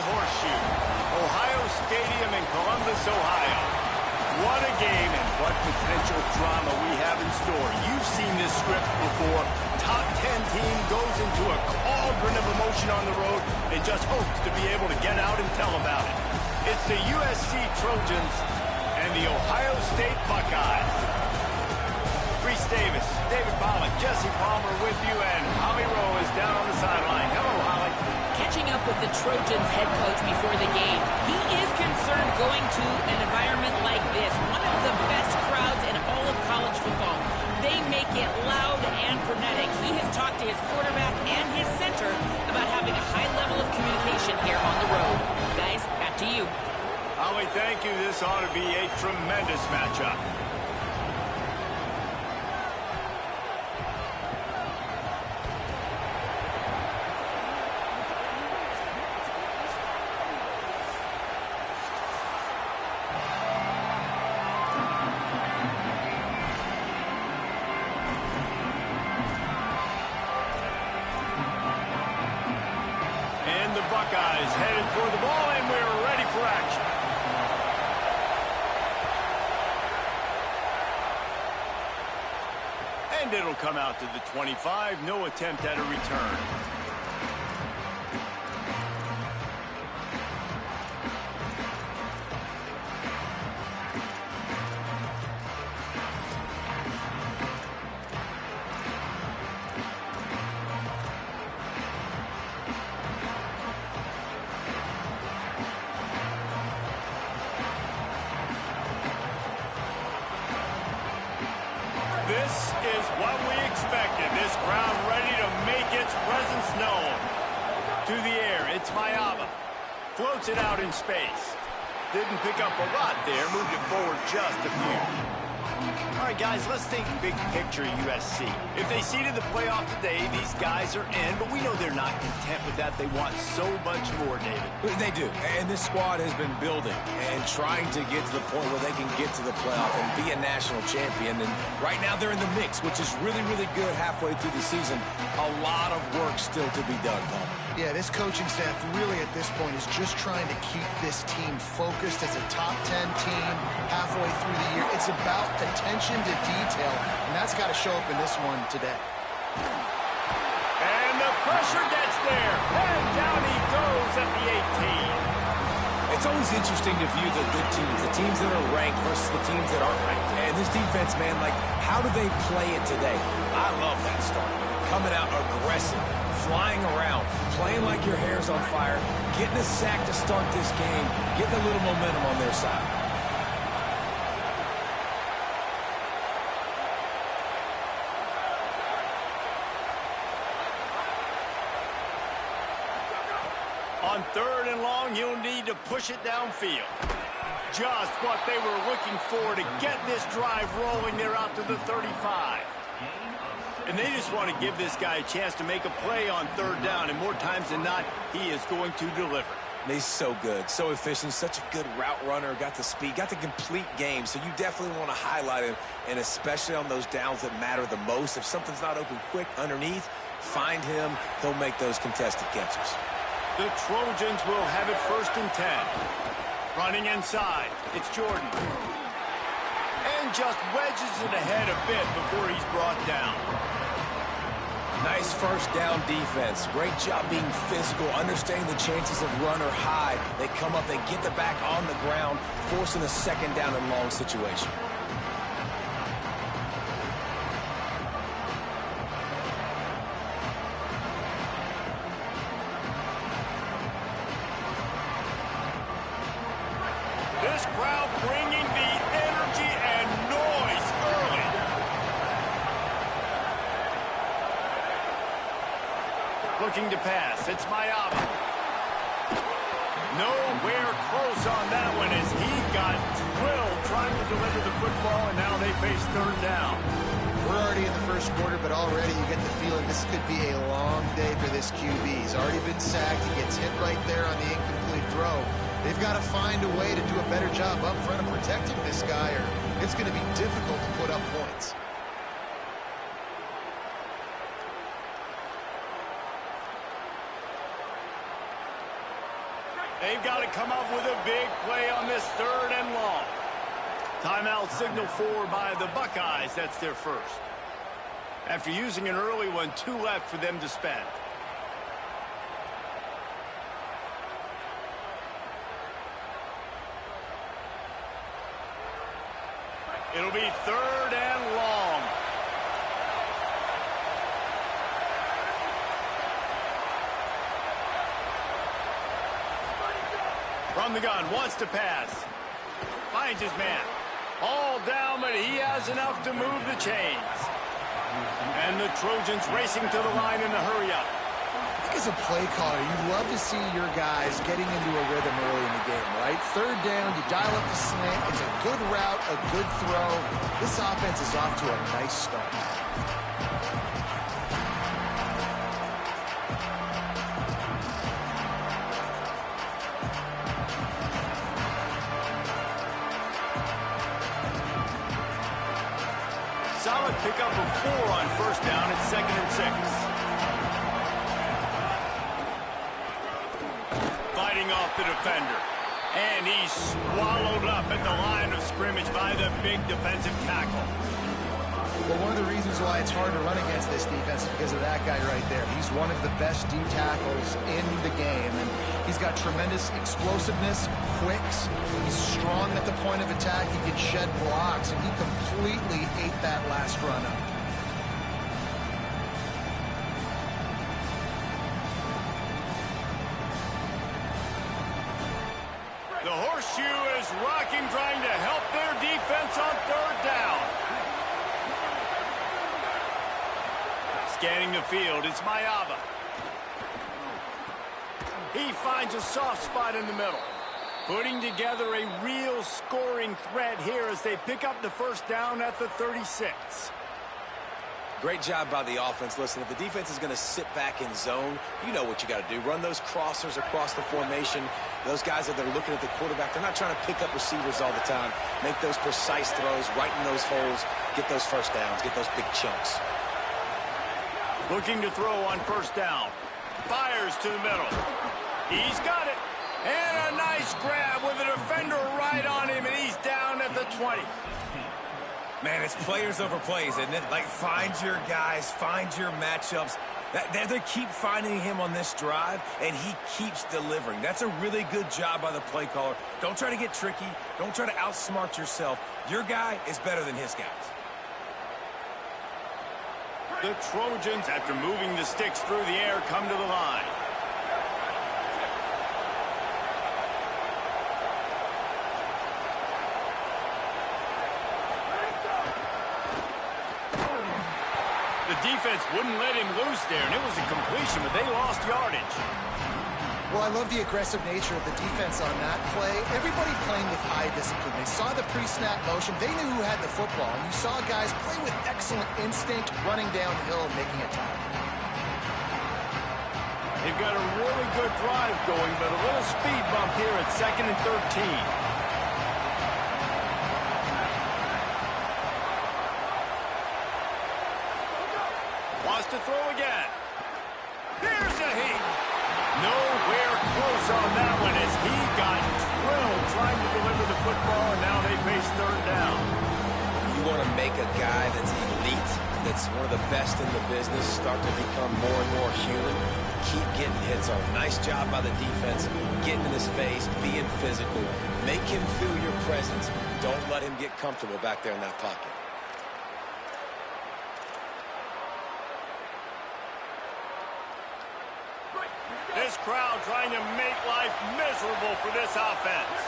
Horseshoe, Ohio Stadium in Columbus, Ohio. What a game and what potential drama we have in store. You've seen this script before. Top 10 team goes into a cauldron of emotion on the road and just hopes to be able to get out and tell about it. It's the USC Trojans and the Ohio State Buckeyes. Reese Davis, David Pollack, Jesse Palmer with you, and Holly Rowe is down on the sideline. Hello, Holly. Catching up with the Trojans head coach before the game, he is concerned going to an environment like this, one of the best crowds in all of college football. They make it loud and frenetic. He has talked to his quarterback and his center about having a high level of communication here on the road. Guys, back to you. Holly, thank you. This ought to be a tremendous matchup. Buckeyes headed for the ball, and we're ready for action. And it'll come out to the 25. No attempt at a return. This is what we expected. This crowd ready to make its presence known. To the air, it's Mayaba. Floats it out in space. Didn't pick up a lot there. Moved it forward just a few. All right, guys, let's think big picture USC. If they seeded the playoff today, these guys are in, but we know they're not content with that. They want so much more, David. They do, and this squad has been building and trying to get to the point where they can get to the playoff and be a national champion. And right now they're in the mix, which is really, really good halfway through the season. A lot of work still to be done, Paul. Yeah, this coaching staff really at this point is just trying to keep this team focused as a top 10 team halfway through the year. It's about attention to detail, and that's got to show up in this one today. And the pressure gets there, and down he goes at the 18. It's always interesting to view the good teams, the teams that are ranked versus the teams that aren't ranked. And this defense, man, like, how do they play it today? I love that start. Coming out aggressive, flying around, playing like your hair's on fire, getting a sack to start this game, getting a little momentum on their side. On 3rd and long, you'll need to push it downfield. Just what they were looking for to get this drive rolling. They're out to the 35. And they just want to give this guy a chance to make a play on 3rd down, and more times than not, he is going to deliver. He's so good, so efficient, such a good route runner, got the speed, got the complete game, so you definitely want to highlight him, and especially on those downs that matter the most. If something's not open quick underneath, find him, he'll make those contested catches. The Trojans will have it 1st and 10. Running inside, it's Jordan. And just wedges it ahead a bit before he's brought down. Nice 1st down defense. Great job being physical, understanding the chances of run or hide. They come up, they get the back on the ground, forcing a 2nd down and long situation. This crowd bringing the energy and noise early. Looking to pass. It's Mayaba. Nowhere close on that one as he got drilled trying to deliver the football, and now they face 3rd down. We're already in the 1st quarter, but already you get the feeling this could be a long day for this QB. He's already been sacked. He gets hit right there on the incomplete throw. They've got to find a way to do a better job up front of protecting this guy, or it's going to be difficult to put up points. They've got to come up with a big play on this 3rd and long. Timeout signal forward by the Buckeyes. That's their first. After using an early one, 2 left for them to spend. It'll be 3rd and long. From the gun, wants to pass. Finds his man. All down, but he has enough to move the chains. And the Trojans racing to the line in the hurry-up. I think as a play caller, you'd love to see your guys getting into a rhythm early in the game, right? 3rd down, you dial up the slant. It's a good route, a good throw. This offense is off to a nice start. Solid pickup of 4 on 1st down. It's 2nd and 6. Fighting off the defender. And he's swallowed up at the line of scrimmage by the big defensive tackle. Well, one of the reasons why it's hard to run against this defense is because of that guy right there. He's one of the best D tackles in the game, and he's got tremendous explosiveness, quicks. He's strong at the point of attack. He can shed blocks, and he completely ate that last run up. The horseshoe is rocking, trying to help their defense on 3rd down. Scanning the field, it's Mayava. He finds a soft spot in the middle. Putting together a real scoring threat here as they pick up the 1st down at the 36. Great job by the offense. Listen, if the defense is going to sit back in zone, you know what you got to do. Run those crossers across the formation. Those guys that are looking at the quarterback, they're not trying to pick up receivers all the time. Make those precise throws, right in those holes, get those 1st downs, get those big chunks. Looking to throw on 1st down. Fires to the middle. He's got it. And a nice grab with a defender right on him, and he's down at the 20. Man, it's players over plays, isn't it? Like, find your guys, find your matchups. They keep finding him on this drive, and he keeps delivering. That's a really good job by the play caller. Don't try to get tricky. Don't try to outsmart yourself. Your guy is better than his guys. The Trojans, after moving the sticks through the air, come to the line. The defense wouldn't let him loose there, and it was a completion, but they lost yardage. Well, I love the aggressive nature of the defense on that play. Everybody playing with high discipline. They saw the pre-snap motion. They knew who had the football. And you saw guys play with excellent instinct, running downhill and making a tackle. They've got a really good drive going, but a little speed bump here at 2nd and 13. Wants to throw again. Here's a heat. Nowhere close on that one as he got drilled trying to deliver the football, and now they face 3rd down. You want to make a guy that's elite, that's one of the best in the business, start to become more and more human. Keep getting hits on. Nice job by the defense, getting in his face, being physical. Make him feel your presence. Don't let him get comfortable back there in that pocket. This crowd trying to make life miserable for this offense.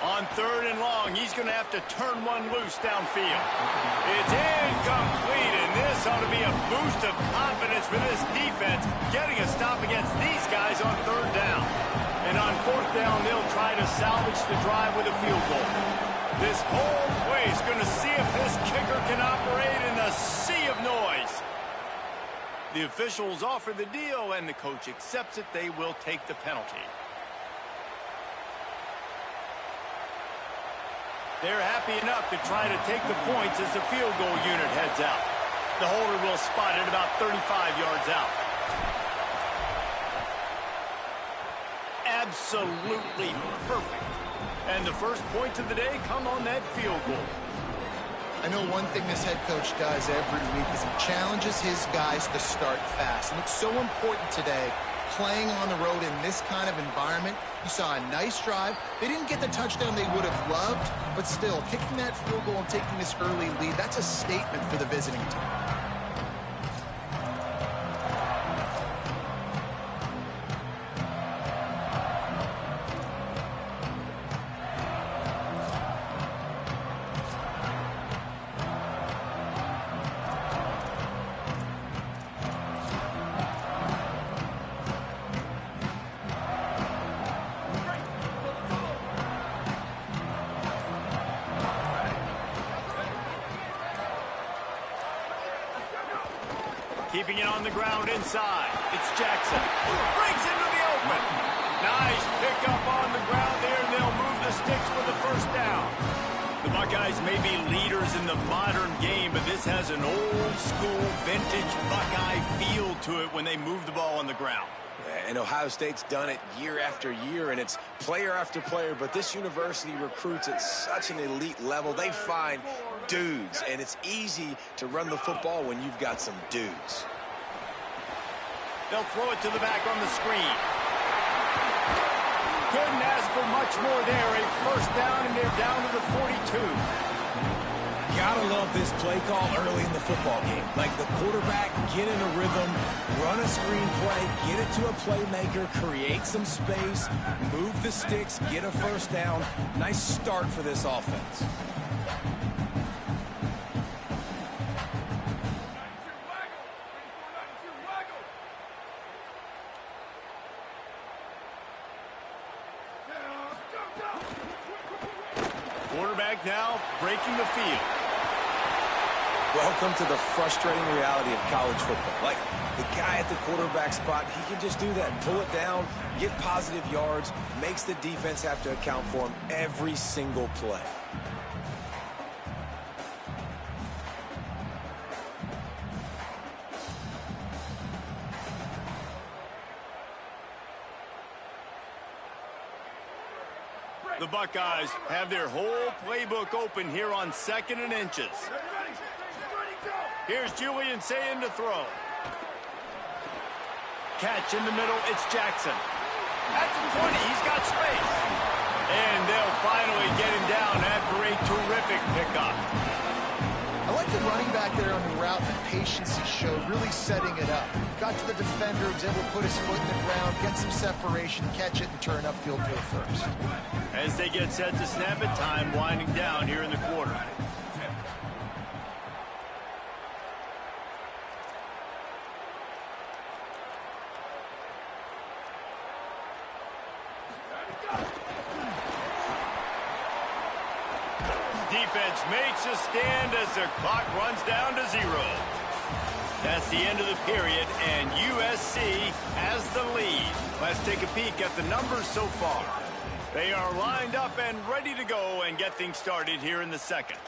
On 3rd and long, he's going to have to turn one loose downfield. It's incomplete, and this ought to be a boost of confidence for this defense, getting a stop against these guys on 3rd down. And on 4th down, they'll try to salvage the drive with a field goal. This whole play is going to see if this kicker can operate in a sea of noise. The officials offer the deal, and the coach accepts it. They will take the penalty. They're happy enough to try to take the points as the field goal unit heads out. The holder will spot it about 35 yards out. Absolutely perfect. And the first points of the day come on that field goal. I know one thing this head coach does every week is he challenges his guys to start fast. And it's so important today, playing on the road in this kind of environment. You saw a nice drive. They didn't get the touchdown they would have loved, but still, kicking that field goal and taking this early lead, that's a statement for the visiting team. Keeping it on the ground inside. It's Jackson. Breaks into the open. Nice pickup on the ground there, and they'll move the sticks for the first down. The Buckeyes may be leaders in the modern game, but this has an old-school, vintage Buckeye feel to it when they move the ball on the ground. And Ohio State's done it year after year, and it's player after player, but this university recruits at such an elite level. They find dudes, and it's easy to run the football when you've got some dudes. They'll throw it to the back on the screen. Couldn't ask for much more there. A first down, and they're down to the 42. Gotta love this play call early in the football game. Like the quarterback, get in a rhythm, run a screen play, get it to a playmaker, create some space, move the sticks, get a first down. Nice start for this offense. Quarterback now breaking the field. Welcome to the frustrating reality of college football. Like, the guy at the quarterback spot, he can just do that. Pull it down, get positive yards, makes the defense have to account for him every single play. The Buckeyes have their whole playbook open here on 2nd and inches. Here's Julian saying to throw. Catch in the middle, it's Jackson. At the 20, he's got space. And they'll finally get him down after a terrific pickup. I like the running back there on the route, the patience he showed, really setting it up. Got to the defender, was able to put his foot in the ground, get some separation, catch it, and turn upfield for the first. As they get set to snap it, time winding down here in the quarter. Defense makes a stand as the clock runs down to 0. That's the end of the period, and USC has the lead. Let's take a peek at the numbers so far. They are lined up and ready to go and get things started here in the second.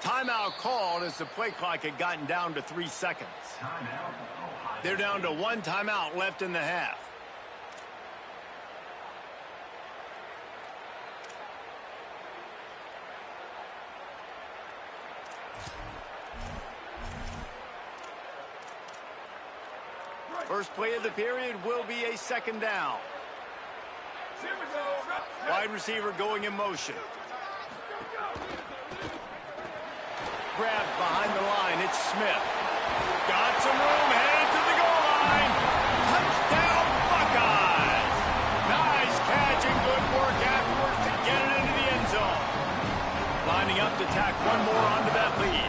Timeout called as the play clock had gotten down to 3 seconds. They're down to 1 timeout left in the half. First play of the period will be a 2nd down. Wide receiver going in motion. Grabbed behind the line, it's Smith. Got some room, headed to the goal line. Touchdown, Buckeyes! Nice catch and good work afterwards to get it into the end zone. Lining up to tack one more onto that lead.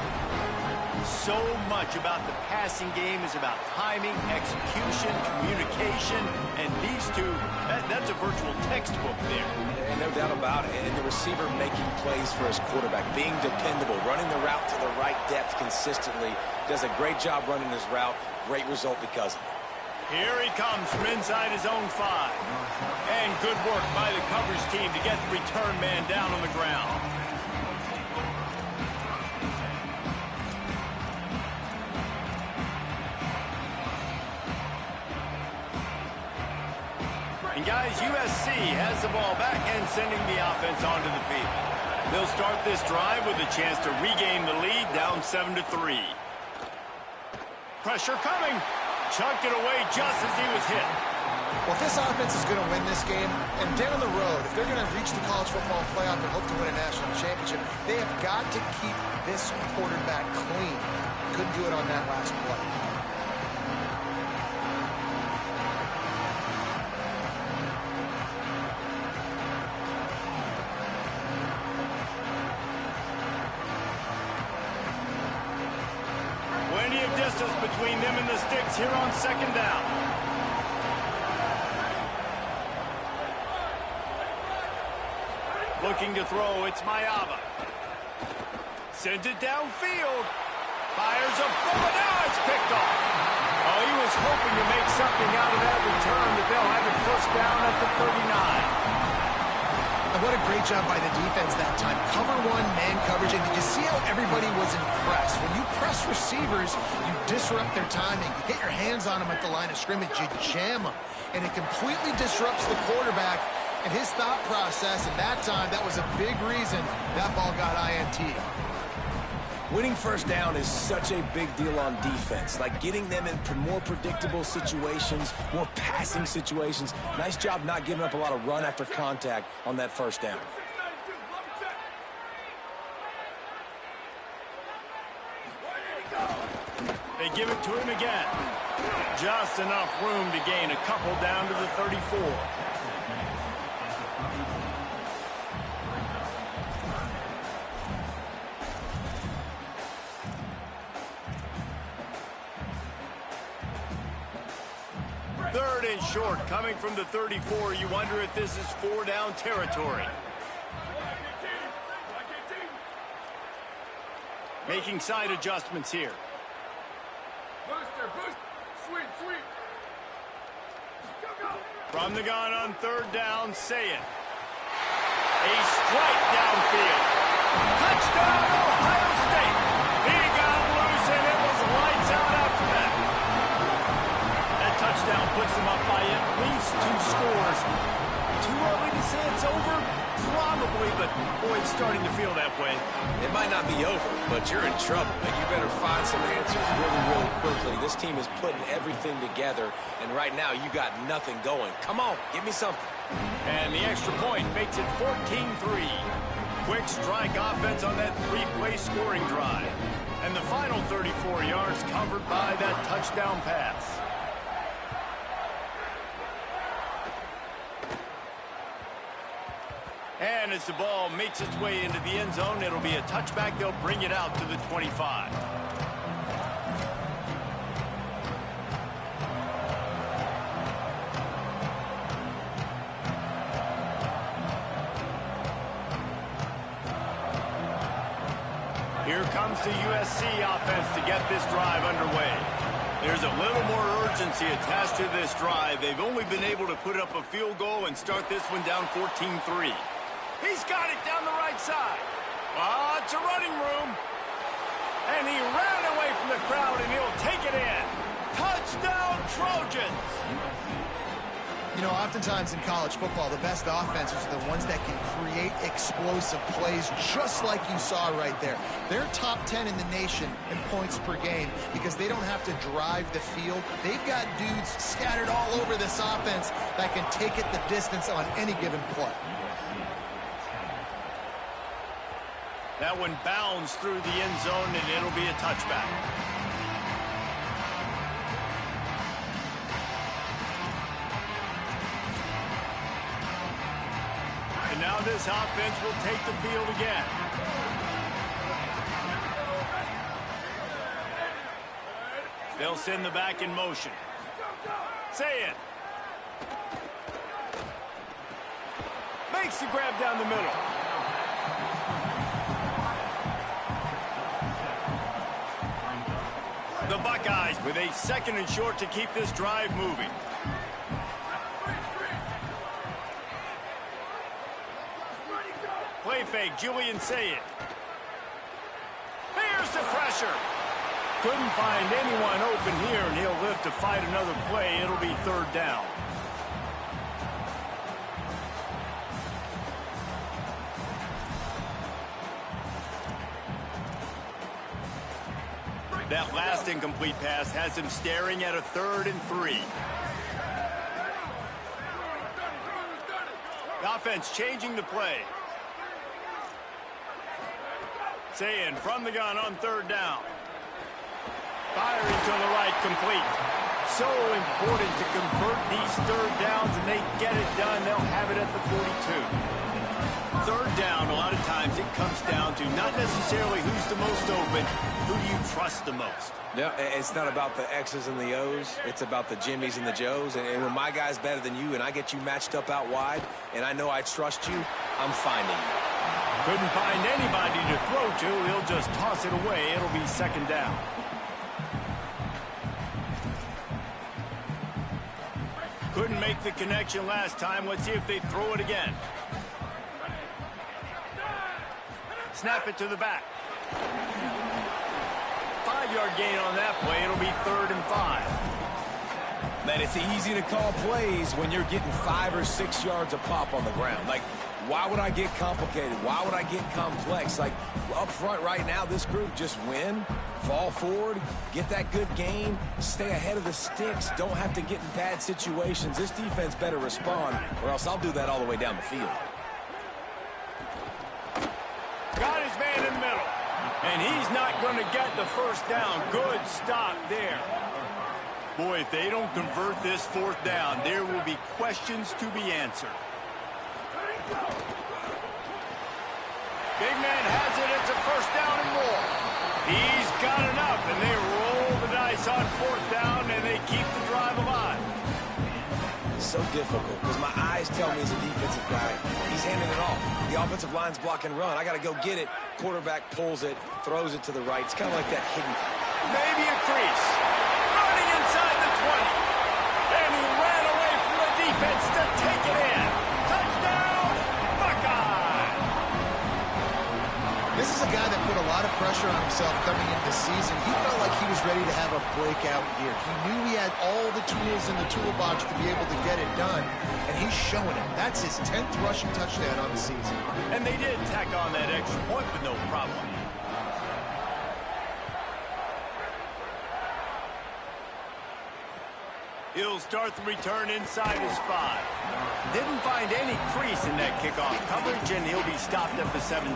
so much about the passing game is about timing, execution, communication, and these two, that's a virtual textbook there. And no doubt about it. And the receiver making plays for his quarterback, being dependable, running the route to the right depth consistently, does a great job running his route. Great result because of it. Here he comes from inside his own 5. And good work by the coverage team to get the return man down on the ground. And guys, USC has the ball back and sending the offense onto the field. They'll start this drive with a chance to regain the lead, down 7-3. Pressure coming. Chucked it away just as he was hit. Well, if this offense is going to win this game, and down the road, if they're going to reach the college football playoff and hope to win a national championship, they have got to keep this quarterback clean. Couldn't do it on that last play. Plenty of distance between them and the sticks here on 2nd down. Looking to throw, it's Mayava. Sends it downfield. Fires a bullet. Now it's picked off. Oh, he was hoping to make something out of that return, but they'll have it first down at the 39. And what a great job by the defense that time. Cover 1, man coverage, and did you see how everybody was impressed? When you press receivers, you disrupt their timing. You get your hands on them at the line of scrimmage, you jam them. And it completely disrupts the quarterback and his thought process, and that time, that was a big reason that ball got INT. Winning first down is such a big deal on defense, like getting them in more predictable situations, more passing situations. Nice job not giving up a lot of run after contact on that first down. They give it to him again. Just enough room to gain a couple down to the 34. Third and short, coming from the 34. You wonder if this is 4-down territory. Making side adjustments here. Booster, boost, sweep, sweep. Go, go. From the gun on 3rd down, say it. A strike downfield. Touchdown, Ohio State. He got loose, and it was lights out after that. That touchdown puts them up by at least 2 scores. Too early to say it's over? Probably, but boy, it's starting to feel that way. It might not be over, but you're in trouble, and you better find some answers really, really quickly. This team is putting everything together, and right now you got nothing going. Come on, give me something. And the extra point makes it 14-3. Quick strike offense on that 3-play scoring drive. And the final 34 yards covered by that touchdown pass. And as the ball makes its way into the end zone, it'll be a touchback. They'll bring it out to the 25. Here comes the USC offense to get this drive underway. There's a little more urgency attached to this drive. They've only been able to put up a field goal and start this one down 14-3. He's got it down the right side. Lots of running room. And he ran away from the crowd, and he'll take it in. Touchdown, Trojans! You know, oftentimes in college football, the best offenses are the ones that can create explosive plays, just like you saw right there. They're top 10 in the nation in points per game because they don't have to drive the field. They've got dudes scattered all over this offense that can take it the distance on any given play. That one bounds through the end zone, and it'll be a touchback. And now this offense will take the field again. They'll send the back in motion. Say it. Makes the grab down the middle. The Buckeyes with a 2nd and short to keep this drive moving. Play fake, Julian Say it. Here's the pressure. Couldn't find anyone open here, and he'll live to fight another play. It'll be 3rd down. That last incomplete pass has him staring at a 3rd and 3. The offense changing the play. Saying from the gun on 3rd down. Firing to the right, complete. So important to convert these 3rd downs, and they get it done. They'll have it at the 42. 3rd down, a lot of times it comes down to not necessarily who's the most open, who do you trust the most? Yeah, it's not about the X's and the O's. It's about the Jimmys and the Joes. And when my guy's better than you and I get you matched up out wide and I know I trust you, I'm finding you. Couldn't find anybody to throw to. He'll just toss it away. It'll be 2nd down. Couldn't make the connection last time. Let's see if they throw it again. Snap it to the back. 5-yard gain on that play. It'll be 3rd and 5. Man, it's easy to call plays when you're getting 5 or 6 yards a pop on the ground. Like, why would I get complicated? Why would I get complex? Like, up front right now, this group just win, fall forward, get that good gain, stay ahead of the sticks, don't have to get in bad situations. This defense better respond, or else I'll do that all the way down the field. Got his man in the middle. And he's not going to get the 1st down. Good stop there. Boy, if they don't convert this 4th down, there will be questions to be answered. Big man has it. It's a 1st down and more. He's got enough, and they roll the dice on 4th down, and they keep the drive alive. It's so difficult because my eyes tell me as a defensive guy, he's handing it off. The offensive line's block and run. I got to go get it. Quarterback pulls it, throws it to the right. It's kind of like that hidden. Maybe a crease. Running inside the 20. And he ran away from the defense to take it in. Touchdown, Buckeye! This is a guy that put a lot of pressure on himself coming into the season. He felt like he was ready to have a breakout year. He knew he had all the tools in the toolbox to be able to get it done, and he's showing it. That's his 10th rushing touchdown on the season. And they did tack on that extra point with no problem. He'll start the return inside his 5. Didn't find any crease in that kickoff coverage, and he'll be stopped at the 17.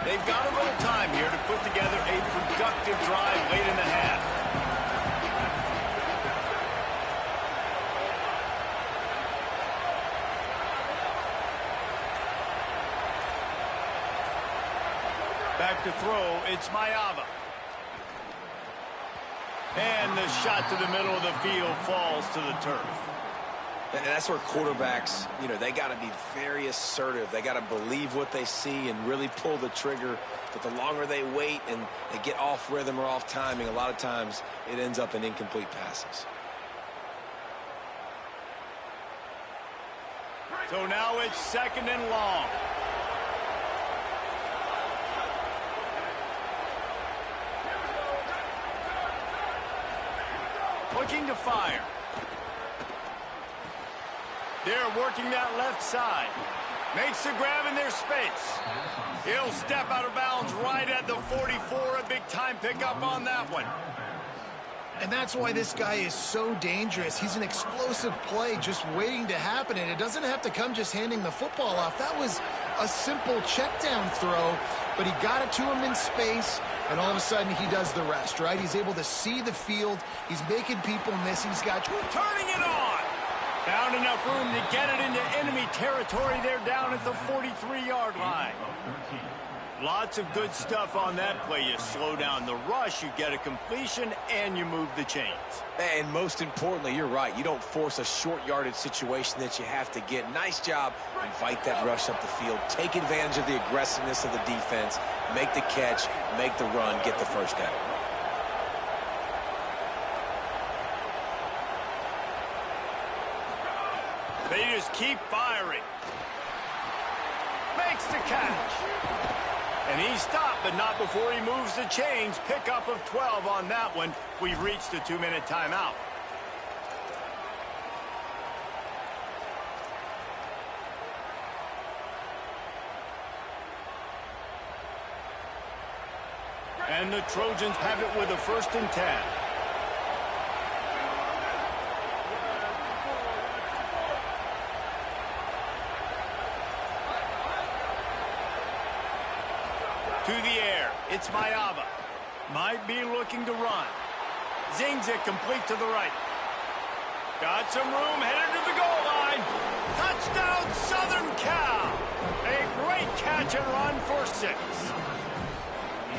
They've got a little time here to put together a productive drive late in the half. Back to throw, it's Mayava. And the shot to the middle of the field falls to the turf. And that's where quarterbacks, they got to be very assertive. They got to believe what they see and really pull the trigger. But the longer they wait and they get off rhythm or off timing, a lot of times it ends up in incomplete passes. So now it's 2nd and long. Looking to fire. They're working that left side. Makes the grab in their space. He'll step out of bounds right at the 44. A big-time pickup on that one. And that's why this guy is so dangerous. He's an explosive play just waiting to happen, and it doesn't have to come just handing the football off. That was a simple check-down throw, but he got it to him in space, and all of a sudden he does the rest, right? He's able to see the field. He's making people miss. He's got... Turning it on. Found enough room to get it into enemy territory there down at the 43-yard line. Lots of good stuff on that play. You slow down the rush, you get a completion, and you move the chains. And most importantly, you're right. You don't force a short yardage situation that you have to get. Nice job. Invite that rush up the field. Take advantage of the aggressiveness of the defense. Make the catch, make the run, get the first down. They just keep firing. Makes the catch. And he stopped, but not before he moves the chains. Pickup of 12 on that one. We've reached the 2-minute timeout. And the Trojans have it with a 1st and 10. To the air, it's Mayava. Might be looking to run. Zings it complete to the right. Got some room, headed to the goal line. Touchdown, Southern Cal. A great catch and run for 6.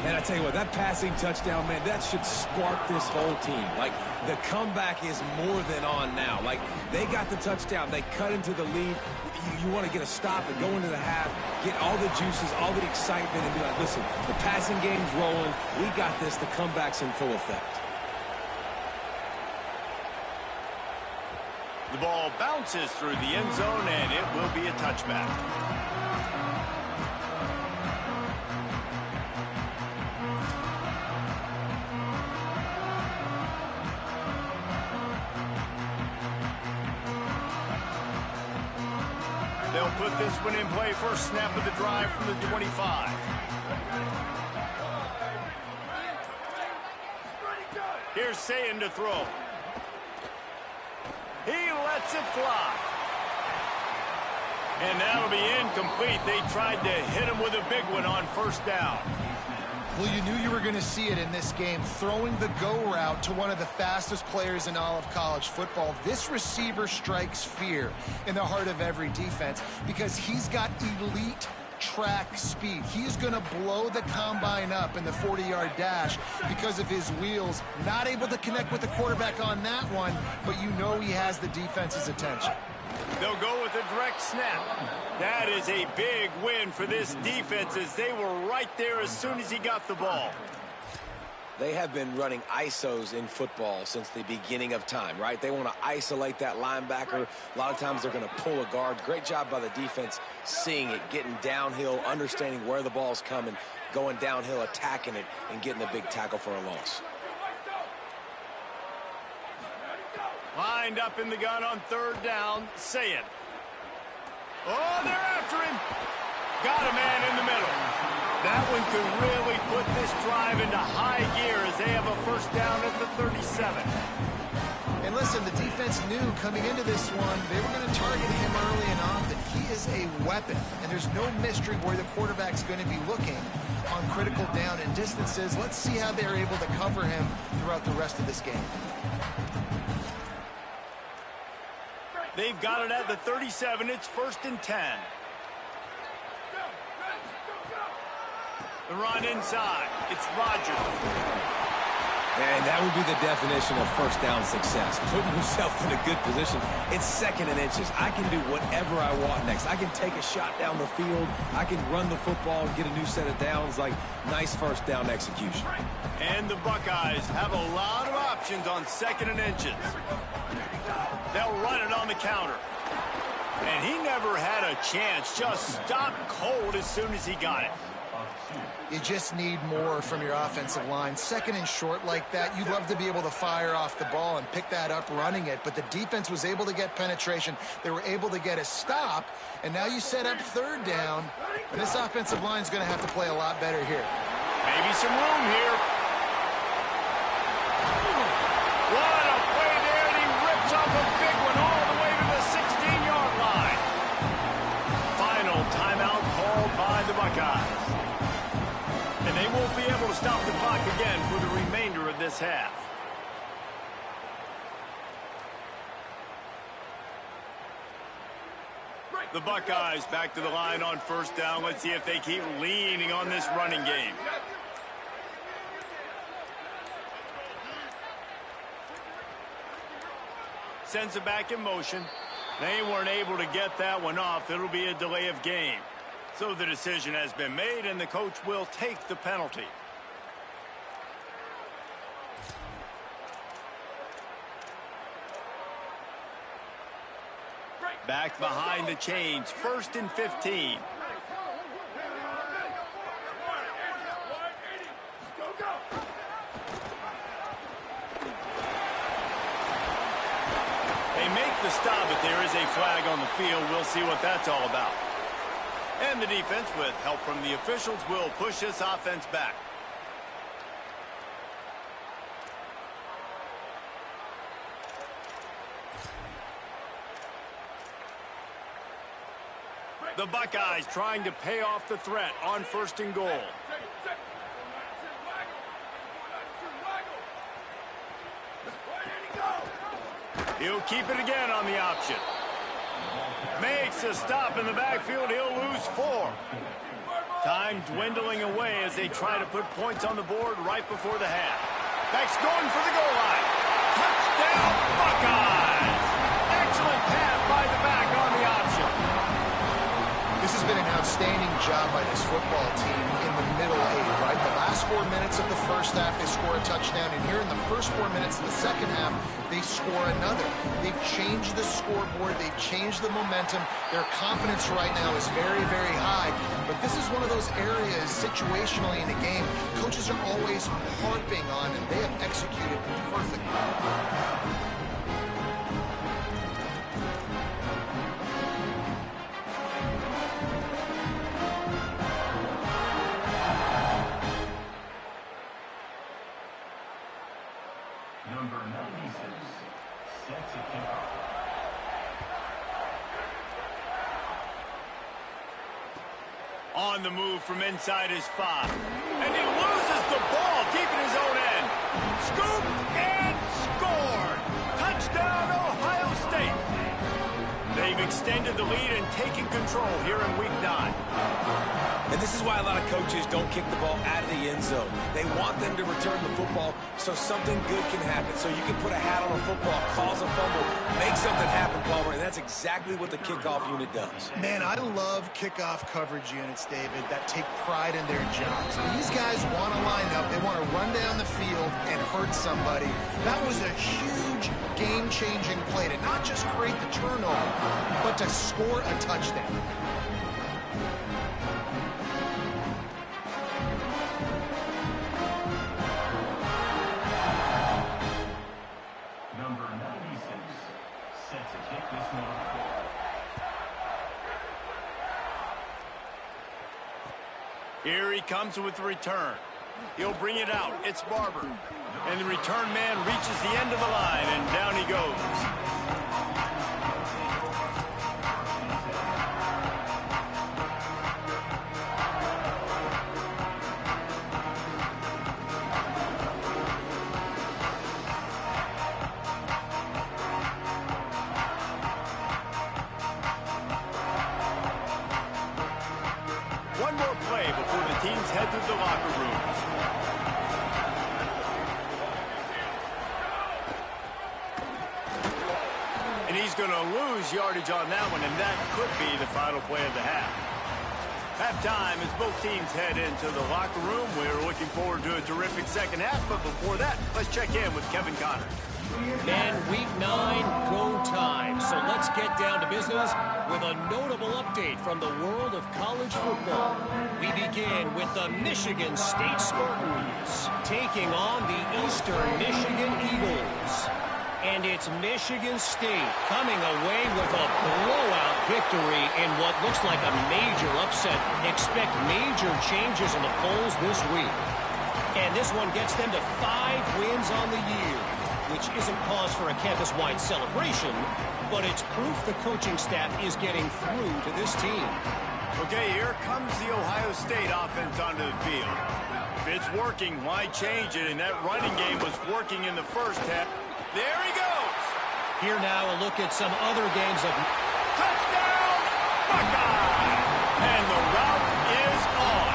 And I tell you what, that passing touchdown, man, that should spark this whole team. Like, the comeback is more than on now. Like, they got the touchdown. They cut into the lead. You want to get a stop and go into the half, get all the juices, all the excitement, and be like, listen, the passing game's rolling. We got this. The comeback's in full effect. The ball bounces through the end zone, and it will be a touchback. They'll put this one in play. First snap of the drive from the 25. Here's Sayin to throw. He lets it fly. And that'll be incomplete. They tried to hit him with a big one on 1st down. Well, you knew you were going to see it in this game, throwing the go route to one of the fastest players in all of college football. This receiver strikes fear in the heart of every defense because he's got elite track speed. He's going to blow the combine up in the 40-yard dash because of his wheels. Not able to connect with the quarterback on that one, but you know he has the defense's attention. They'll go with a direct snap. That is a big win for this defense as they were right there as soon as he got the ball. They have been running ISOs in football since the beginning of time, right? They want to isolate that linebacker. A lot of times they're going to pull a guard. Great job by the defense seeing it, getting downhill, understanding where the ball's coming, going downhill, attacking it, and getting a big tackle for a loss. Lined up in the gun on 3rd down, Sayin. Oh, they're after him. Got a man in the middle. That one could really put this drive into high gear as they have a 1st down at the 37. And listen, the defense knew coming into this one, they were going to target him early and often. He is a weapon, and there's no mystery where the quarterback's going to be looking on critical down and distances. Let's see how they're able to cover him throughout the rest of this game. They've got it at the 37. It's 1st and 10. The run inside. It's Rodgers. And that would be the definition of 1st down success. Putting yourself in a good position. It's 2nd and inches. I can do whatever I want next. I can take a shot down the field. I can run the football and get a new set of downs. Like, nice 1st down execution. And the Buckeyes have a lot of options on 2nd and inches. They'll run it on the counter. And he never had a chance. Just stopped cold as soon as he got it. You just need more from your offensive line. 2nd and short like that, you'd love to be able to fire off the ball and pick that up running it, but the defense was able to get penetration. They were able to get a stop, and now you set up 3rd down, and this offensive line is going to have to play a lot better here. Maybe some room here. What a play there, and he rips off a big one all the way to the 16-yard line. Final timeout called by the Buckeyes. And they won't be able to stop the clock again for the remainder of this half. The Buckeyes back to the line on first down. Let's see if they keep leaning on this running game. Sends it back in motion. They weren't able to get that one off. It'll be a delay of game. So the decision has been made, and the coach will take the penalty. Back behind the chains, 1st and 15. They make the stop, but there is a flag on the field. We'll see what that's all about. And the defense, with help from the officials, will push this offense back. The Buckeyes trying to pay off the threat on 1st and goal. He'll keep it again on the option. Makes a stop in the backfield. He'll lose 4. Time dwindling away as they try to put points on the board right before the half. Back's going for the goal line. Touchdown, Buckeyes! Excellent pass by the back on the option. This has been an outstanding job by this football team in the middle 8, right? The last 4 minutes of the first half, they score a touchdown, and here in the first 4 minutes of the second half, they score another. They've changed the scoreboard. They've changed the momentum. Their confidence right now is very, very high, but this is one of those areas situationally in a game coaches are always harping on, and they have executed perfectly. Number 96, set to kick off. On the move from inside his 5. And he loses the ball deep in his own end. Scoop and scored. Touchdown, Ohio State. They've extended the lead and taken control here in Week 9. And this is why a lot of coaches don't kick the ball out of the end zone. They want them to return the football so something good can happen. So you can put a hat on a football, cause a fumble, make something happen, Palmer, and that's exactly what the kickoff unit does. Man, I love kickoff coverage units, David, that take pride in their jobs. These guys want to line up. They want to run down the field and hurt somebody. That was a huge game-changing play to not just create the turnover, but to score a touchdown. Number 96, set to kick this one off. Here he comes with the return. He'll bring it out. It's Barber. And the return man reaches the end of the line, and down he goes. One more play before the teams head to the locker rooms. And he's going to lose yardage on that one, and that could be the final play of the half. Halftime as both teams head into the locker room. We're looking forward to a terrific second half, but before that, let's check in with Kevin Connor. And Week 9, go time. So let's get down to business with a notable update from the world of college football. We begin with the Michigan State Spartans taking on the Eastern Michigan Eagles. And it's Michigan State coming away with a blowout victory in what looks like a major upset. Expect major changes in the polls this week. And this one gets them to 5 wins on the year, which isn't cause for a campus-wide celebration, but it's proof the coaching staff is getting through to this team. Okay, here comes the Ohio State offense onto the field. If it's working, why change it? And that running game was working in the first half. There he goes. Here now, a look at some other games of... Touchdown, Buckeye! And the route is on.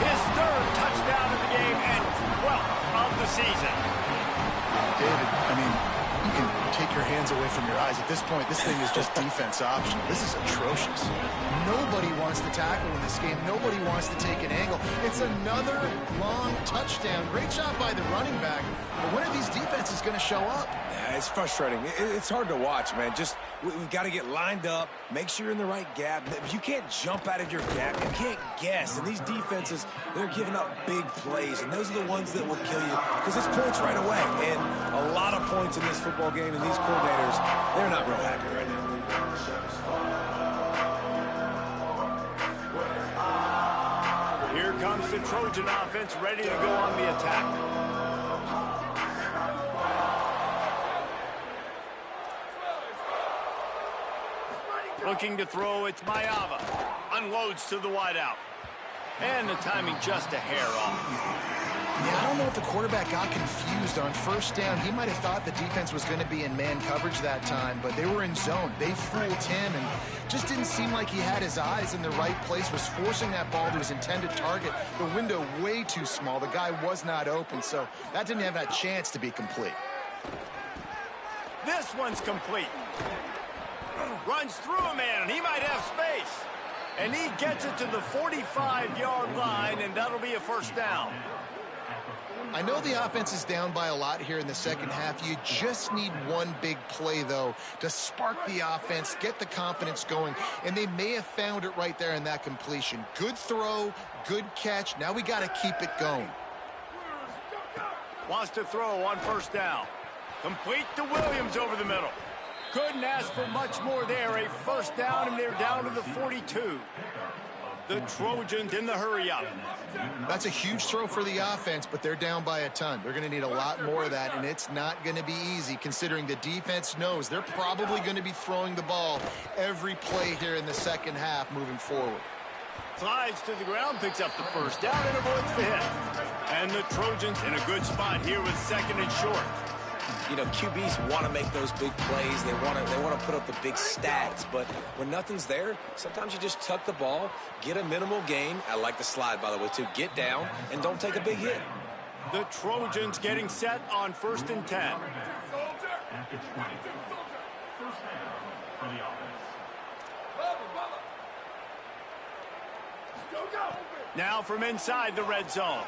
His third touchdown of the game and 12th of the season. David, I mean, you can take your hands away from your eyes. At this point, this thing is just defense option. This is atrocious. Nobody wants to tackle in this game. Nobody wants to take an angle. It's another long touchdown. Great job by the running back. But when are these defenses going to show up? Yeah, it's frustrating. It's hard to watch, man. Just, we've got to get lined up, make sure you're in the right gap. You can't jump out of your gap. You can't guess. And these defenses, they're giving up big plays, and those are the ones that will kill you because it's points right away. And a lot of points in this football game, and these coordinators, they're not real happy right now. Here comes the Trojan offense ready to go on the attack. Looking to throw, it's Mayava. Unloads to the wideout. And the timing just a hair off. Yeah, I don't know if the quarterback got confused on first down. He might have thought the defense was going to be in man coverage that time, but they were in zone. They fooled him and just didn't seem like he had his eyes in the right place, was forcing that ball to his intended target. The window way too small. The guy was not open, so that didn't have that chance to be complete. This one's complete. Runs through a man, and he might have space. And he gets it to the 45-yard line, and that'll be a first down. I know the offense is down by a lot here in the second half. You just need one big play, though, to spark the offense, get the confidence going, and they may have found it right there in that completion. Good throw, good catch. Now we got to keep it going. Wants to throw on first down. Complete to Williams over the middle. Couldn't ask for much more there. A first down, and they're down to the 42. The Trojans in the hurry-up. That's a huge throw for the offense, but they're down by a ton. They're going to need a lot more of that, and it's not going to be easy considering the defense knows they're probably going to be throwing the ball every play here in the second half moving forward. Slides to the ground, picks up the first down, and avoids the hit. And the Trojans in a good spot here with second and short. You know, QBs want to make those big plays. They want to put up the big stats. But when nothing's there, sometimes you just tuck the ball, get a minimal gain. I like the slide, by the way, too. Get down and don't take a big hit. The Trojans getting set on 1st and 10. Now from inside the red zone.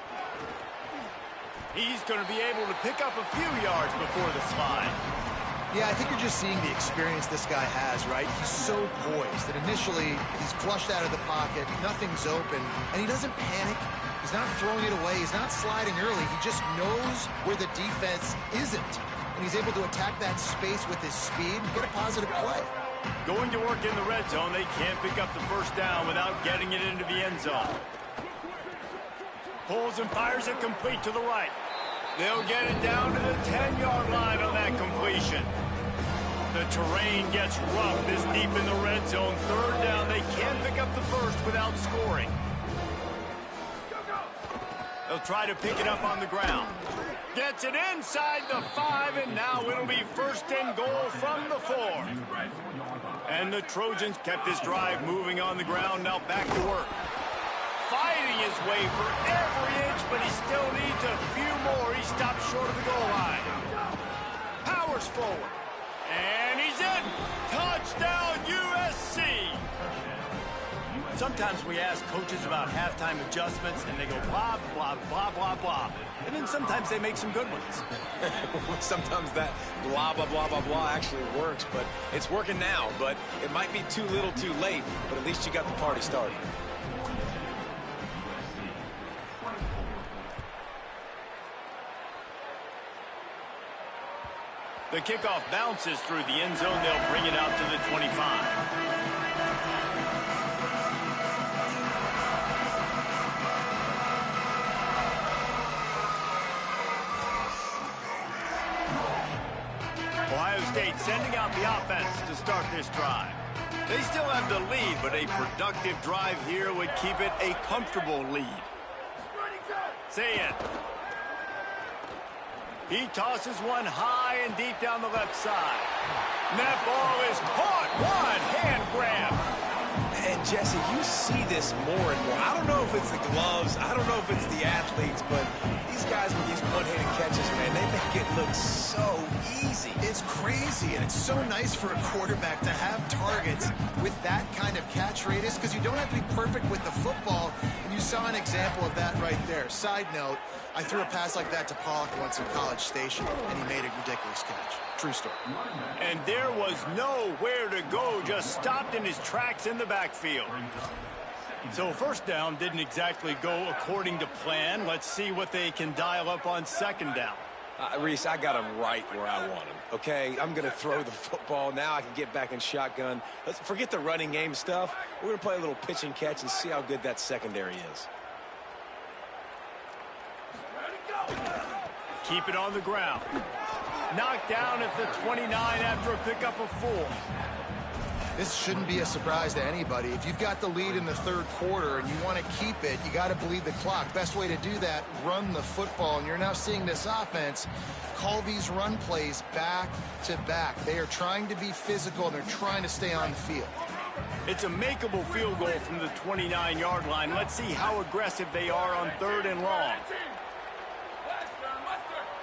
He's going to be able to pick up a few yards before the slide. Yeah, I think you're just seeing the experience this guy has, right? He's so poised that initially he's flushed out of the pocket, nothing's open, and he doesn't panic. He's not throwing it away. He's not sliding early. He just knows where the defense isn't, and he's able to attack that space with his speed and get a positive play. Going to work in the red zone. They can't pick up the first down without getting it into the end zone. Pulls and fires it complete to the right. They'll get it down to the 10-yard line on that completion. The terrain gets rough this deep in the red zone. Third down, they can't pick up the first without scoring. They'll try to pick it up on the ground. Gets it inside the 5, and now it'll be 1st and goal from the 4. And the Trojans kept this drive moving on the ground. Now back to work. Fighting his way for every inch, but he still needs a few more. He stops short of the goal line. Powers forward. And he's in. Touchdown, USC. Sometimes we ask coaches about halftime adjustments, and they go blah, blah, blah, blah, blah. And then sometimes they make some good ones. Sometimes that blah, blah, blah, blah, blah actually works, but it's working now. But it might be too little too late, but at least you got the party started. The kickoff bounces through the end zone. They'll bring it out to the 25. Ohio State sending out the offense to start this drive. They still have the lead, but a productive drive here would keep it a comfortable lead. Say it. He tosses one high and deep down the left side. And that ball is caught. One hand grab. Jesse, you see this more and more. I don't know if it's the gloves. I don't know if it's the athletes, but these guys with these one-handed catches, man, they make it look so easy. It's crazy, and it's so nice for a quarterback to have targets with that kind of catch radius because you don't have to be perfect with the football, and you saw an example of that right there. Side note, I threw a pass like that to Pollock once in College Station, and he made a ridiculous catch. True story. And there was nowhere to go, just stopped in his tracks in the backfield. So first down didn't exactly go according to plan. Let's see what they can dial up on second down. Reese, I got him right where I want him, okay? I'm going to throw the football. Now I can get back in shotgun. Let's forget the running game stuff. We're going to play a little pitch and catch and see how good that secondary is. Keep it on the ground. Knocked down at the 29 after a pickup of 4. This shouldn't be a surprise to anybody. If you've got the lead in the third quarter and you want to keep it, you got to bleed the clock. Best way to do that, run the football. And you're now seeing this offense call these run plays back to back. They are trying to be physical, and they're trying to stay on the field. It's a makeable field goal from the 29-yard line. Let's see how aggressive they are on 3rd and long.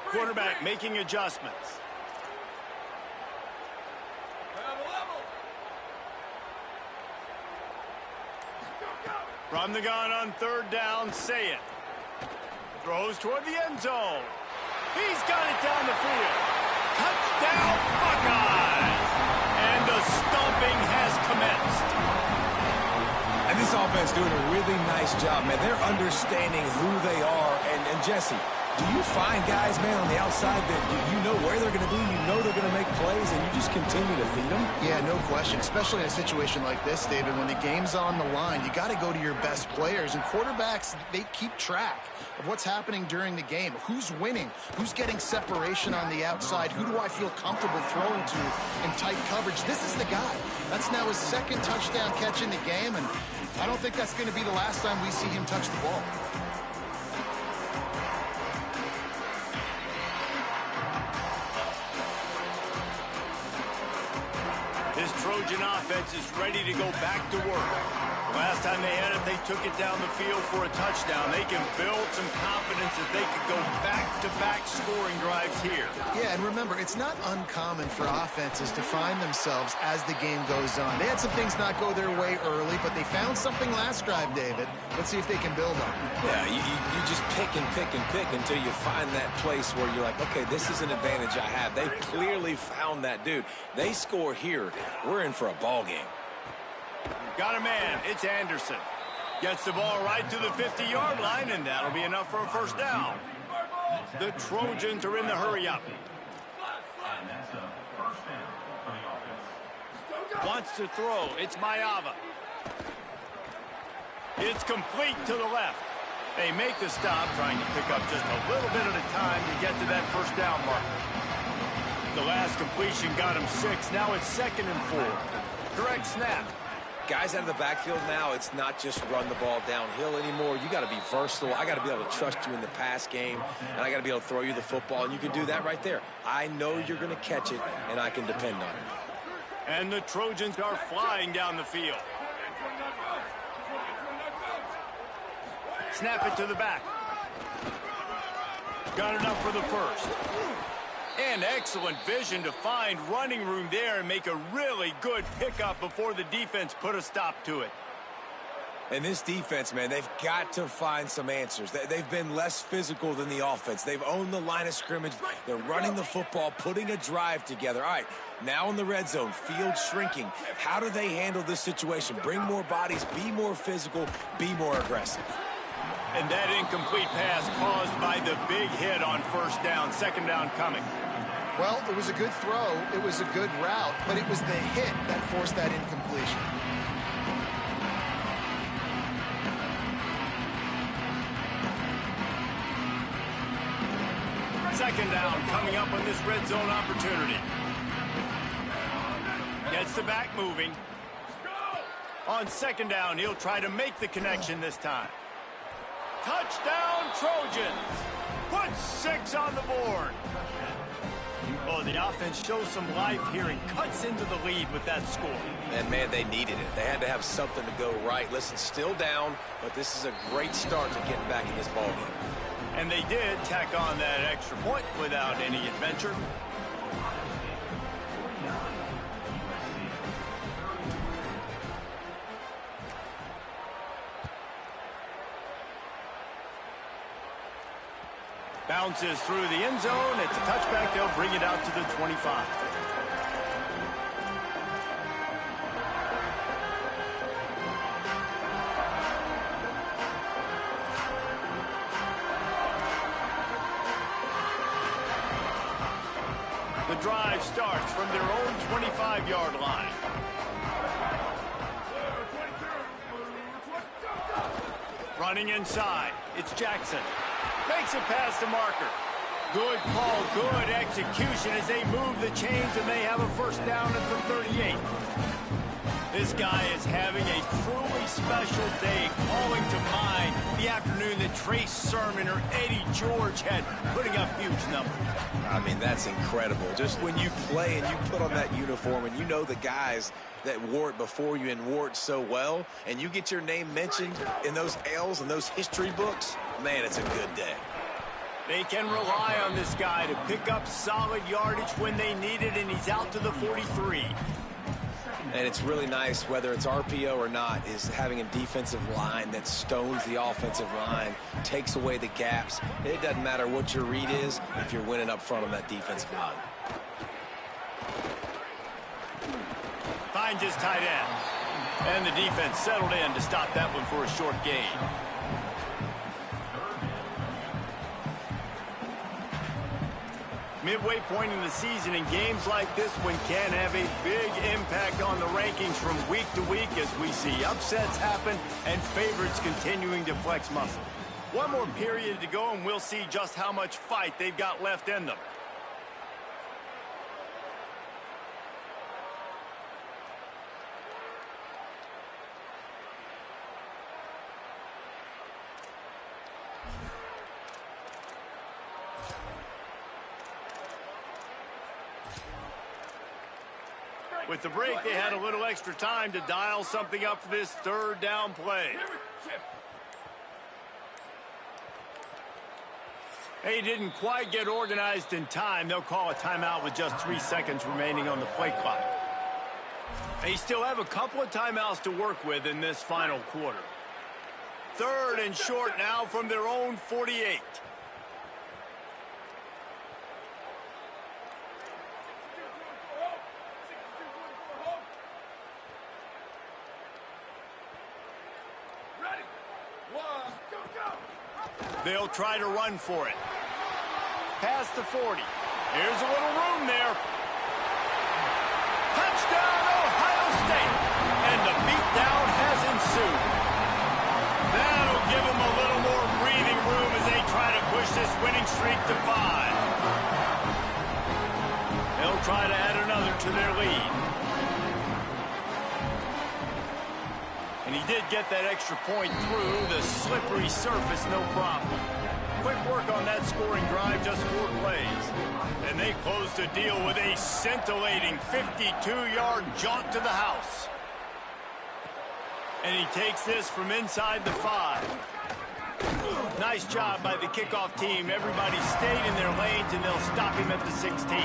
Quarterback making adjustments. From the gun on 3rd down, say it. Throws toward the end zone. He's got it down the field. Touchdown, Buckeyes! And the stomping has commenced. And this offense doing a really nice job, man. They're understanding who they are. And Jesse, do you find guys, man, on the outside that you know where they're going to be, you know they're going to make plays, and you just continue to feed them? Yeah, no question, especially in a situation like this, David, when the game's on the line, you got to go to your best players, and quarterbacks, they keep track of what's happening during the game. Who's winning? Who's getting separation on the outside? Who do I feel comfortable throwing to in tight coverage? This is the guy. That's now his 2nd touchdown catch in the game, and I don't think that's going to be the last time we see him touch the ball. This Trojan offense is ready to go back to work. Last time they had it, they took it down the field for a touchdown. They can build some confidence that they could go back-to-back scoring drives here. Yeah, and remember, it's not uncommon for offenses to find themselves as the game goes on. They had some things not go their way early, but they found something last drive, David. Let's see if they can build on it. Yeah, you just pick and pick and pick until you find that place where you're like, okay, this is an advantage I have. They clearly found that dude. They score here. We're in for a ball game. Got a man. It's Anderson. Gets the ball right to the 50-yard line, and that'll be enough for a first down. The Trojans are in the hurry-up. Wants to throw. It's Mayava. It's complete to the left. They make the stop, trying to pick up just a little bit at a time to get to that first down marker. The last completion got him 6. Now it's 2nd and 4. Direct snap. Guys out of the backfield now, it's not just run the ball downhill anymore. You got to be versatile. I got to be able to trust you in the pass game, and I got to be able to throw you the football, and you can do that right there. I know you're going to catch it, and I can depend on it. And the Trojans are flying down the field. Snap it to the back. Got enough for the first. And excellent vision to find running room there and make a really good pickup before the defense put a stop to it. And this defense, man, they've got to find some answers. They've been less physical than the offense. They've owned the line of scrimmage. They're running the football, putting a drive together. All right, now in the red zone, field shrinking. How do they handle this situation? Bring more bodies, be more physical, be more aggressive. And that incomplete pass caused by the big hit on first down. 2nd down coming. Well, it was a good throw. It was a good route, but it was the hit that forced that incompletion. Second down coming up on this red zone opportunity. Gets the back moving. On 2nd down, he'll try to make the connection this time. Touchdown, Trojans. Put 6 on the board. Well, the offense shows some life here and cuts into the lead with that score. And, man, they needed it. They had to have something to go right. Listen, still down, but this is a great start to getting back in this ballgame. And they did tack on that extra point without any adventure. Bounces through the end zone. It's a touchback. They'll bring it out to the 25. The drive starts from their own 25-yard line. Running inside. It's Jackson. Makes it past the marker. Good call, good execution as they move the chains and they have a first down at the 38. This guy is having a truly special day, calling to mind the afternoon that Trace Sermon or Eddie George had, putting up huge numbers. I mean, that's incredible. Just when you play and you put on that uniform and you know the guys that wore it before you and wore it so well, and you get your name mentioned in those L's and those history books, man, it's a good day. They can rely on this guy to pick up solid yardage when they need it, and he's out to the 43. And it's really nice, whether it's RPO or not, is having a defensive line that stones the offensive line, takes away the gaps. It doesn't matter what your read is if you're winning up front on that defensive line. Finds his tight end. And the defense settled in to stop that one for a short gain. Midway point in the season, and games like this one can have a big impact on the rankings from week to week as we see upsets happen and favorites continuing to flex muscle. One more period to go and we'll see just how much fight they've got left in them. With the break, they had a little extra time to dial something up for this third down play. They didn't quite get organized in time. They'll call a timeout with just 3 seconds remaining on the play clock. They still have a couple of timeouts to work with in this final quarter. Third and short now from their own 48. They'll try to run for it. Past the 40. Here's a little room there. Touchdown, Ohio State. And the beatdown has ensued. That'll give them a little more breathing room as they try to push this winning streak to 5. They'll try to add another to their lead. And he did get that extra point through the slippery surface, no problem. Quick work on that scoring drive, just 4 plays. And they closed the deal with a scintillating 52-yard jaunt to the house. And he takes this from inside the 5. Nice job by the kickoff team. Everybody stayed in their lanes, and they'll stop him at the 16.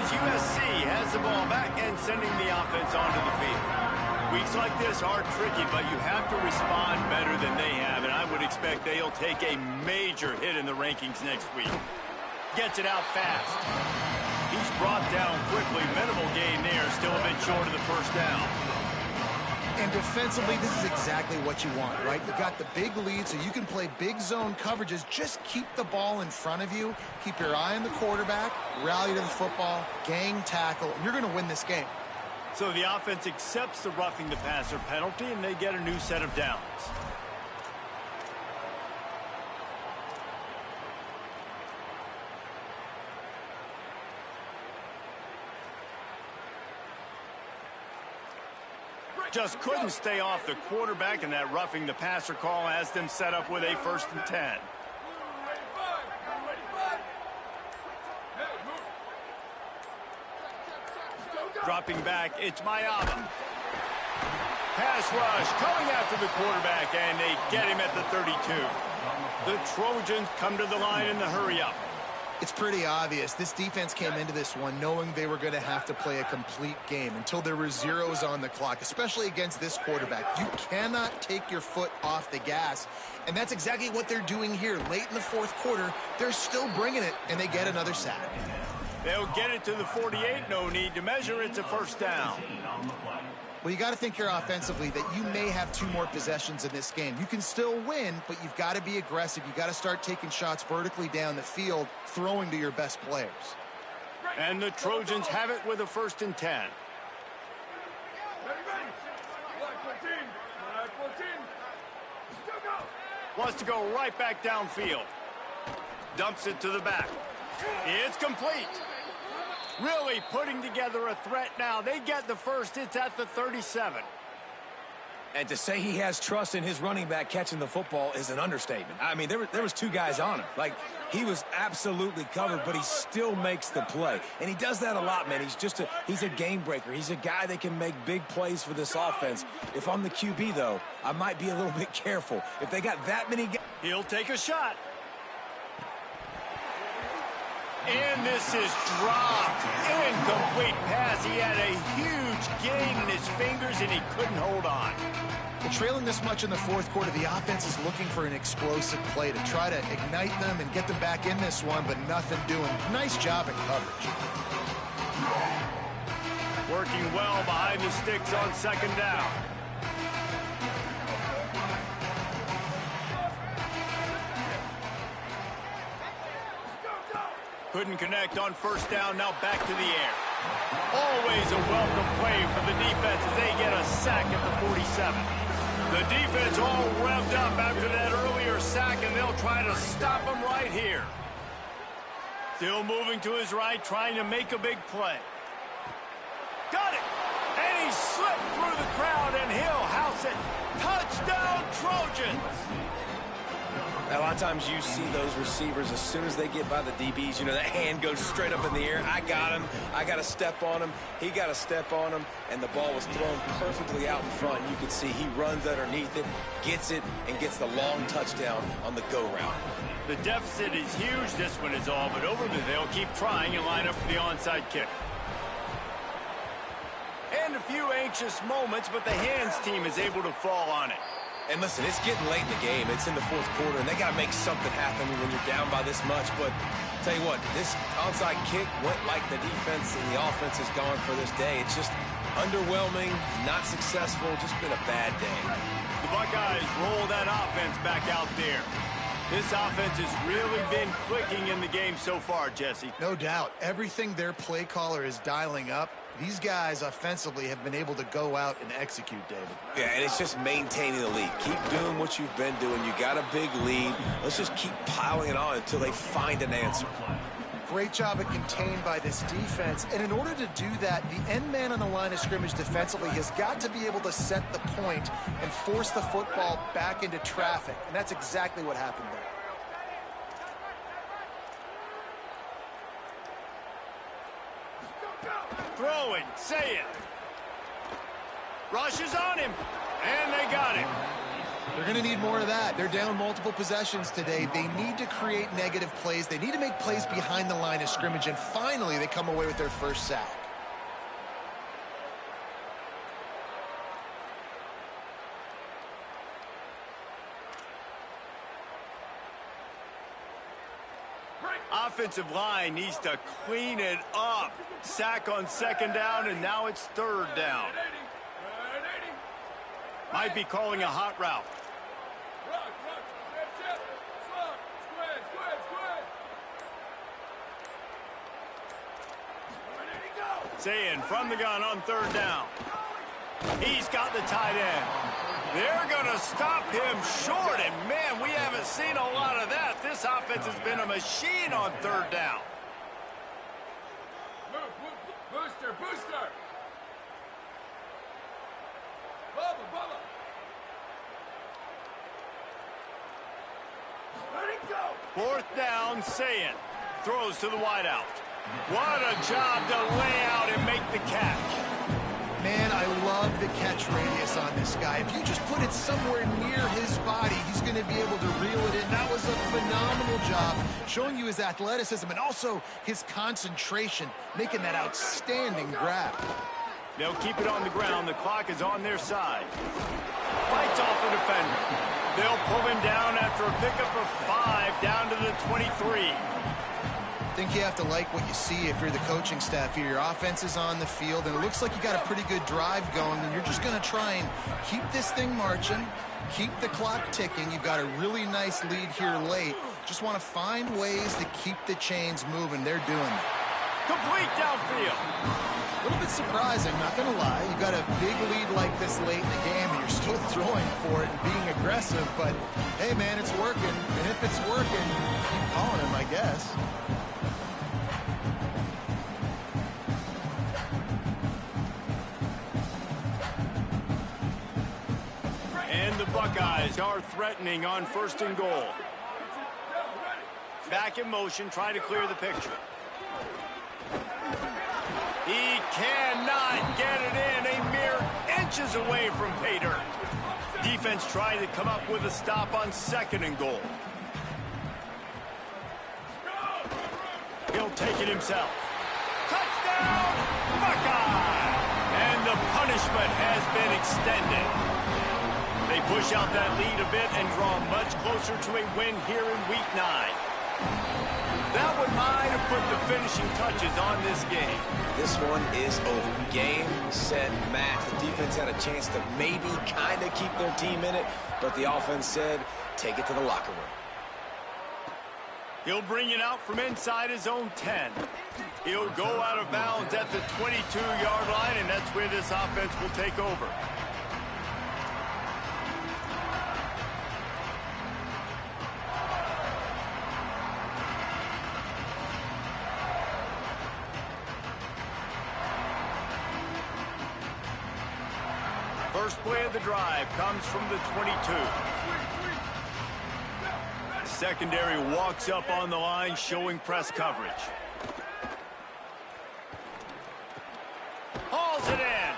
USC has the ball back and sending the offense onto the field. Weeks like this are tricky, but you have to respond better than they have, and I would expect they'll take a major hit in the rankings next week. Gets it out fast. He's brought down quickly. Minimal gain there, still a bit short of the first down. And defensively, this is exactly what you want, right? You got the big lead, so you can play big zone coverages. Just keep the ball in front of you. Keep your eye on the quarterback. Rally to the football. Gang tackle. You're going to win this game. So the offense accepts the roughing the passer penalty, and they get a new set of downs. just couldn't stay off the quarterback, and that roughing the passer call has them set up with a 1st and 10. Dropping back, it's Mayama. Pass rush coming after the quarterback, and they get him at the 32. The Trojans come to the line in the hurry-up. It's pretty obvious. This defense came into this one knowing they were going to have to play a complete game until there were zeros on the clock, especially against this quarterback. You cannot take your foot off the gas, and that's exactly what they're doing here. Late in the 4th quarter, they're still bringing it, and they get another sack. They'll get it to the 48. No need to measure. It's a 1st down. Well, you got to think here offensively that you may have 2 more possessions in this game. You can still win, but you've got to be aggressive. You got to start taking shots vertically down the field, throwing to your best players. And the Trojans have it with a 1st and 10. Ready, ready. Black 14. Black 14. Go. Wants to go right back downfield. Dumps it to the back. It's complete. Really putting together a threat now. They get the 1st. It's at the 37. And to say he has trust in his running back catching the football is an understatement. I mean, there was 2 guys on him. Like, he was absolutely covered, but he still makes the play. And he does that a lot, man. He's a game breaker. He's a guy that can make big plays for this offense. If I'm the QB, though, I might be a little bit careful. If they got that many guys... He'll take a shot. And this is dropped. Incomplete pass. He had a huge gain in his fingers, and he couldn't hold on. Well, trailing this much in the 4th quarter, the offense is looking for an explosive play to try to ignite them and get them back in this one, but nothing doing. Nice job in coverage. Working well behind the sticks on 2nd down. Couldn't connect on 1st down, now back to the air. Always a welcome play for the defense as they get a sack at the 47. The defense all revved up after that earlier sack, and they'll try to stop him right here. Still moving to his right, trying to make a big play. Got it! And he slipped through the crowd, and he'll house it. Touchdown, Trojans! A lot of times you see those receivers, as soon as they get by the DBs, you know, that hand goes straight up in the air. I got him. I got to step on him. He got to step on him. And the ball was thrown perfectly out in front. You can see he runs underneath it, gets it, and gets the long touchdown on the go route. The deficit is huge. This one is all but over, but they'll keep trying and line up for the onside kick. And a few anxious moments, but the hands team is able to fall on it. And listen, it's getting late in the game. It's in the 4th quarter, and they got to make something happen when you're down by this much. But tell you what, this onside kick went like the defense and the offense is gone for this day. It's just underwhelming, not successful, just been a bad day. The Buckeyes roll that offense back out there. This offense has really been clicking in the game so far, Jesse. No doubt. Everything their play caller is dialing up, these guys offensively have been able to go out and execute, David. Yeah, and it's just maintaining the lead. Keep doing what you've been doing. You got a big lead. Let's just keep piling it on until they find an answer. Great job of contained by this defense. And in order to do that, the end man on the line of scrimmage defensively has got to be able to set the point and force the football back into traffic. And that's exactly what happened there. Throwing, say it. Rushes on him, and they got him. They're going to need more of that. They're down multiple possessions today. They need to create negative plays. They need to make plays behind the line of scrimmage, and finally they come away with their 1st sack. Offensive line needs to clean it up. Sack on 2nd down, and now it's 3rd down. Might be calling a hot route. Saying from the gun on 3rd down. He's got the tight end. They're going to stop him short, and man, we haven't seen a lot of that. This offense has been a machine on 3rd down. Booster, booster. Fourth down, Sayin throws to the wideout. What a job to lay out and make the catch. Man, I love the catch radius on this guy. If you just put it somewhere near his body, he's going to be able to reel it in. That was a phenomenal job, showing you his athleticism and also his concentration, making that outstanding grab. They'll keep it on the ground. The clock is on their side. Fights off the defender. They'll pull him down after a pickup of 5 down to the 23. I think you have to like what you see if you're the coaching staff here. Your offense is on the field, and it looks like you got a pretty good drive going, and you're just going to try and keep this thing marching, keep the clock ticking. You've got a really nice lead here late. Just want to find ways to keep the chains moving. They're doing it. Complete downfield. A little bit surprising, not going to lie. You got a big lead like this late in the game, and you're still throwing for it and being aggressive. But, hey, man, it's working. And if it's working, keep calling him, I guess. And the Buckeyes are threatening on 1st and goal. Back in motion, trying to clear the picture. He cannot get it in, a mere inches away from pay dirt. Defense trying to come up with a stop on 2nd and goal. He'll take it himself. Touchdown, Buckeye! And the punishment has been extended. They push out that lead a bit and draw much closer to a win here in Week 9. That one might have put the finishing touches on this game. This one is over. Game, set, match. The defense had a chance to maybe kind of keep their team in it, but the offense said, take it to the locker room. He'll bring it out from inside his own 10. He'll go out of bounds at the 22-yard line, and that's where this offense will take over. First play of the drive comes from the 22. Secondary walks up on the line, showing press coverage. Hauls it in.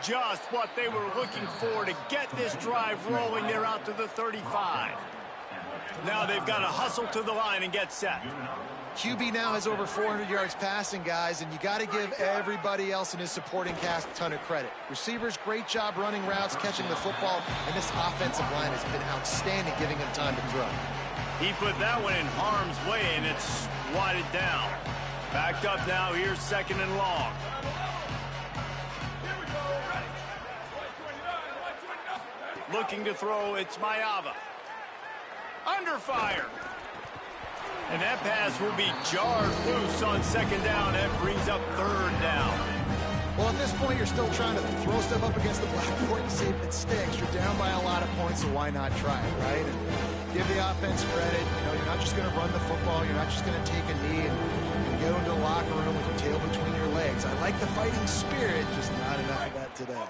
Just what they were looking for to get this drive rolling. They're out to the 35. Now they've got to hustle to the line and get set. QB now has over 400 yards passing, guys, and you got to give everybody else in his supporting cast a ton of credit. Receivers, great job running routes, catching the football, and this offensive line has been outstanding, giving him time to throw. He put that one in harm's way, and it's swatted down. Backed up now, here's 2nd and long. Looking to throw, it's Mayava. Under fire. And that pass will be jarred loose on 2nd down. That brings up 3rd down. Well, at this point, you're still trying to throw stuff up against the blackboard and see if it sticks. You're down by a lot of points, so why not try it, right? And give the offense credit. You know, you're not just going to run the football. You're not just going to take a knee and go into the locker room with your tail between your legs. I like the fighting spirit, just not enough of that today.